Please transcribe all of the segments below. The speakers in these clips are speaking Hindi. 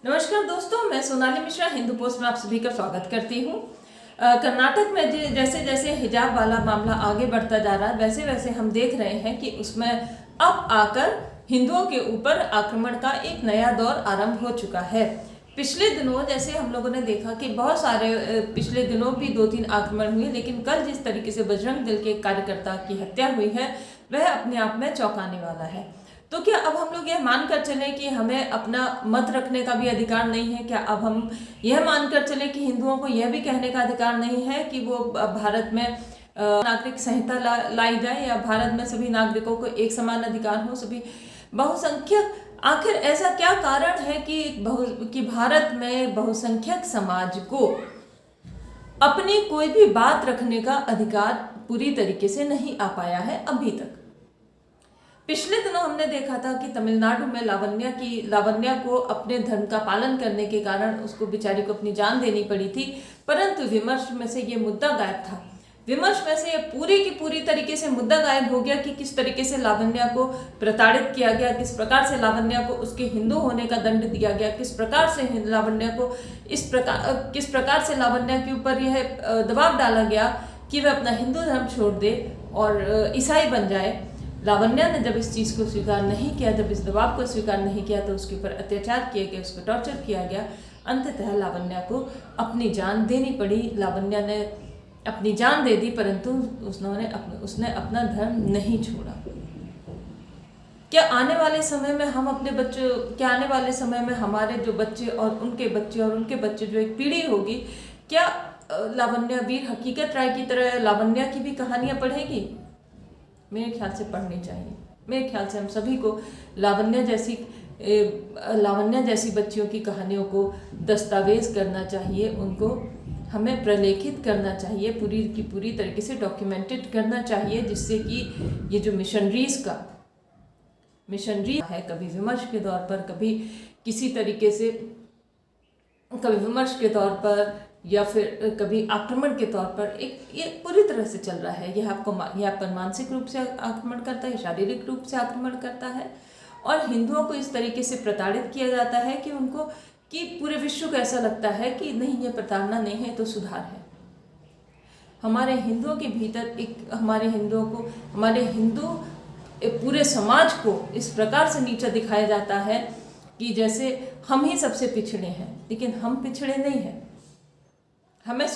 नमस्कार दोस्तों, मैं सोनाली मिश्रा हिंदू पोस्ट में आप सभी का स्वागत करती हूँ। कर्नाटक में जैसे जैसे हिजाब वाला मामला आगे बढ़ता जा रहा है वैसे वैसे हम देख रहे हैं कि उसमें अब आकर हिंदुओं के ऊपर आक्रमण का एक नया दौर आरंभ हो चुका है। पिछले दिनों जैसे हम लोगों ने देखा कि बहुत सारे पिछले दिनों भी 2-3 आक्रमण हुए, लेकिन कल जिस तरीके से बजरंग दल के कार्यकर्ता की हत्या हुई है वह अपने आप में चौंकाने वाला है। तो क्या अब हम लोग यह मानकर चले कि हमें अपना मत रखने का भी अधिकार नहीं है? क्या अब हम यह मानकर चले कि हिंदुओं को यह भी कहने का अधिकार नहीं है कि वो भारत में नागरिक संहिता लाई जाए या भारत में सभी नागरिकों को एक समान अधिकार हो, सभी बहुसंख्यक? आखिर ऐसा क्या कारण है कि भारत में बहुसंख्यक समाज को अपनी कोई भी बात रखने का अधिकार पूरी तरीके से नहीं आ पाया है अभी तक? पिछले दिनों हमने देखा था कि तमिलनाडु में लावण्या को अपने धर्म का पालन करने के कारण उसको बेचारी को अपनी जान देनी पड़ी थी, परंतु विमर्श में से ये मुद्दा गायब था। विमर्श में से ये पूरी की पूरी तरीके से मुद्दा गायब हो गया कि किस तरीके से लावण्या को प्रताड़ित किया गया, किस प्रकार से लावण्या को उसके हिंदू होने का दंड दिया गया, किस प्रकार से लावण्या को किस प्रकार से लावण्या के ऊपर यह दबाव डाला गया कि वह अपना हिंदू धर्म छोड़ दे और ईसाई बन जाए। लावण्या ने जब इस चीज़ को स्वीकार नहीं किया, जब इस दबाव को स्वीकार नहीं किया, तो उसके ऊपर अत्याचार किए गए, उसको टॉर्चर किया गया। अंततः लावण्या को अपनी जान देनी पड़ी। लावण्या ने अपनी जान दे दी, परंतु उसने अपना धर्म नहीं छोड़ा। क्या आने वाले समय में आने वाले समय में हमारे जो बच्चे और उनके बच्चे जो एक पीढ़ी होगी, क्या लावण्या वीर हकीकत राय की तरह लावण्या की भी कहानियां पढ़ेगी? मेरे ख्याल से पढ़नी चाहिए। मेरे ख्याल से हम सभी को लावण्या जैसी बच्चियों की कहानियों को दस्तावेज करना चाहिए, उनको हमें प्रलेखित करना चाहिए, पूरी की पूरी तरीके से डॉक्यूमेंटेड करना चाहिए, जिससे कि ये जो मिशनरी है, कभी विमर्श के तौर पर, कभी किसी तरीके से, कभी विमर्श के तौर पर या फिर कभी आक्रमण के तौर पर, ये पूरी तरह से चल रहा है। यह आप पर मानसिक रूप से आक्रमण करता है, शारीरिक रूप से आक्रमण करता है, और हिंदुओं को इस तरीके से प्रताड़ित किया जाता है कि पूरे विश्व को ऐसा लगता है कि नहीं, ये प्रताड़ना नहीं है तो सुधार है। हमारे हिंदुओं के भीतर हमारे हिंदू पूरे समाज को इस प्रकार से नीचा दिखाया जाता है कि जैसे हम ही सबसे पिछड़े हैं, लेकिन हम पिछड़े नहीं हैं। हमें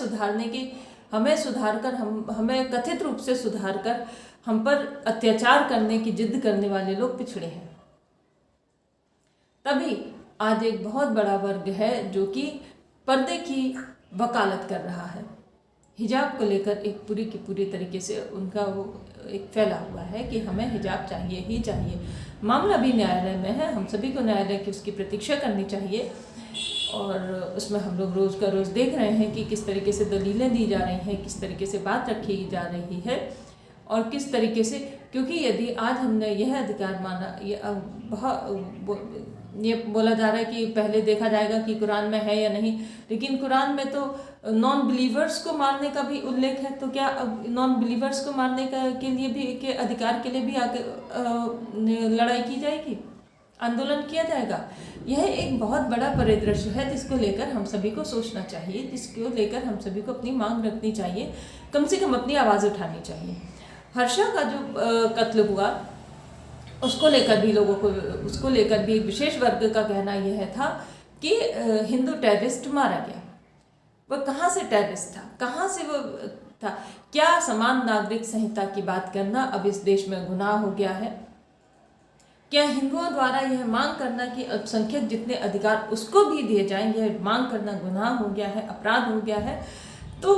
कथित रूप से सुधार कर हम पर अत्याचार करने की जिद करने वाले लोग पिछड़े हैं। तभी आज एक बहुत बड़ा वर्ग है जो कि पर्दे की वकालत कर रहा है। हिजाब को लेकर एक पूरी की पूरी तरीके से उनका वो एक फैला हुआ है कि हमें हिजाब चाहिए ही चाहिए। मामला भी न्यायालय में है, हम सभी को न्यायालय की उसकी प्रतीक्षा करनी चाहिए, और उसमें हम लोग रोज़ का रोज़ देख रहे हैं कि किस तरीके से दलीलें दी जा रही हैं, किस तरीके से बात रखी जा रही है, और किस तरीके से, क्योंकि यदि आज हमने यह अधिकार माना, ये बोला जा रहा है कि पहले देखा जाएगा कि कुरान में है या नहीं, लेकिन कुरान में तो नॉन बिलीवर्स को मारने का भी उल्लेख है। तो क्या अब नॉन बिलीवर्स को मारने के अधिकार के लिए भी आगे लड़ाई की जाएगी, आंदोलन किया जाएगा? यह एक बहुत बड़ा परिदृश्य है जिसको लेकर हम सभी को सोचना चाहिए, जिसको लेकर हम सभी को अपनी मांग रखनी चाहिए, कम से कम अपनी आवाज़ उठानी चाहिए। हर्षा का जो कत्ल हुआ, उसको लेकर भी एक विशेष वर्ग का कहना यह था कि हिंदू टेररिस्ट मारा गया। वह कहाँ से टेररिस्ट था, कहाँ से वो था? क्या समान नागरिक संहिता की बात करना अब इस देश में गुनाह हो गया है? क्या हिंदुओं द्वारा यह मांग करना कि अल्पसंख्यक जितने अधिकार उसको भी दिए जाएं, यह मांग करना गुनाह हो गया है, अपराध हो गया है? तो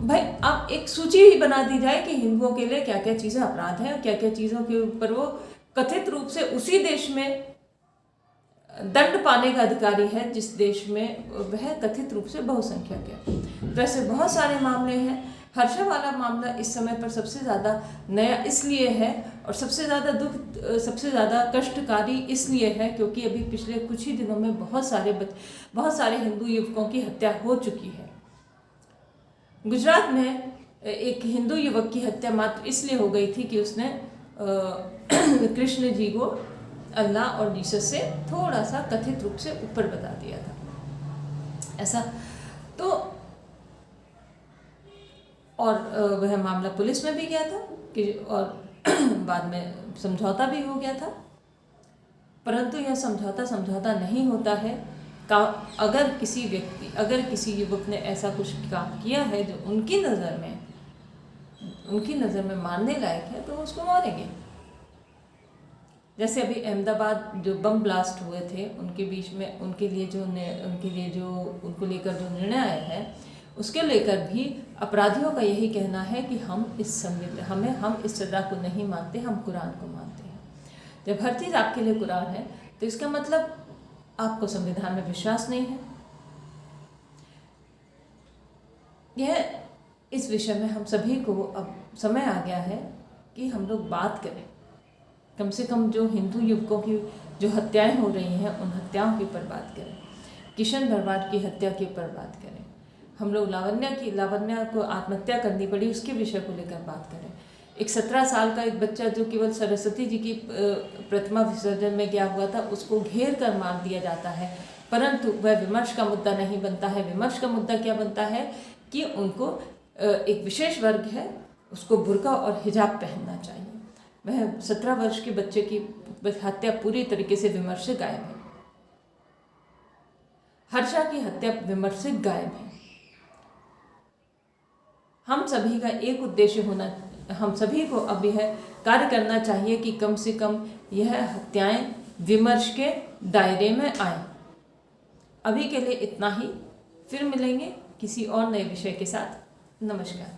भाई अब एक सूची ही बना दी जाए कि हिंदुओं के लिए क्या क्या चीज़ें अपराध हैं और क्या क्या चीज़ों के ऊपर वो कथित रूप से उसी देश में दंड पाने का अधिकारी है जिस देश में वह कथित रूप से बहुसंख्यक है। वैसे बहुत सारे मामले हैं। हर्षा वाला मामला इस समय पर सबसे ज़्यादा नया इसलिए है और सबसे ज़्यादा कष्टकारी इसलिए है क्योंकि अभी पिछले कुछ ही दिनों में बहुत सारे हिंदू युवकों की हत्या हो चुकी है। गुजरात में एक हिंदू युवक की हत्या मात्र इसलिए हो गई थी कि उसने कृष्ण जी को अल्लाह और जीसस से थोड़ा सा कथित रूप से ऊपर बता दिया था ऐसा। तो और वह मामला पुलिस में भी गया था कि और बाद में समझौता भी हो गया था, परंतु यह समझौता नहीं होता है अगर किसी युवक ने ऐसा कुछ काम किया है जो उनकी नज़र में मानने लायक है, तो उसको मारेंगे। जैसे अभी अहमदाबाद जो बम ब्लास्ट हुए थे, उनके बीच में उनको लेकर जो निर्णय आया है, उसके लेकर भी अपराधियों का यही कहना है कि हम इस सज़ा को नहीं मानते, हम कुरान को मानते हैं। जब हर चीज़ आपके लिए कुरान है तो इसका मतलब आपको संविधान में विश्वास नहीं है। इस विषय में हम सभी को अब समय आ गया है कि हम लोग बात करें, कम से कम जो हिंदू युवकों की जो हत्याएं हो रही हैं उन हत्याओं के ऊपर बात करें, किशन भरवाड की हत्या के ऊपर बात करें, हम लोग लावण्या को आत्महत्या करनी पड़ी उसके विषय को लेकर बात करें। एक 17 साल का एक बच्चा जो केवल सरस्वती जी की प्रतिमा विसर्जन में गया हुआ था, उसको घेर कर मार दिया जाता है, परंतु वह विमर्श का मुद्दा नहीं बनता है। विमर्श का मुद्दा क्या बनता है कि उनको एक विशेष वर्ग है उसको बुर्का और हिजाब पहनना चाहिए। वह 17 वर्ष के बच्चे की हत्या पूरी तरीके से विमर्श से गायब है। हर्षा की हत्या विमर्श से गायब है। हम सभी का एक उद्देश्य होना, हम सभी को अब यह कार्य करना चाहिए कि कम से कम यह हत्याएं विमर्श के दायरे में आए। अभी के लिए इतना ही, फिर मिलेंगे किसी और नए विषय के साथ। नमस्कार।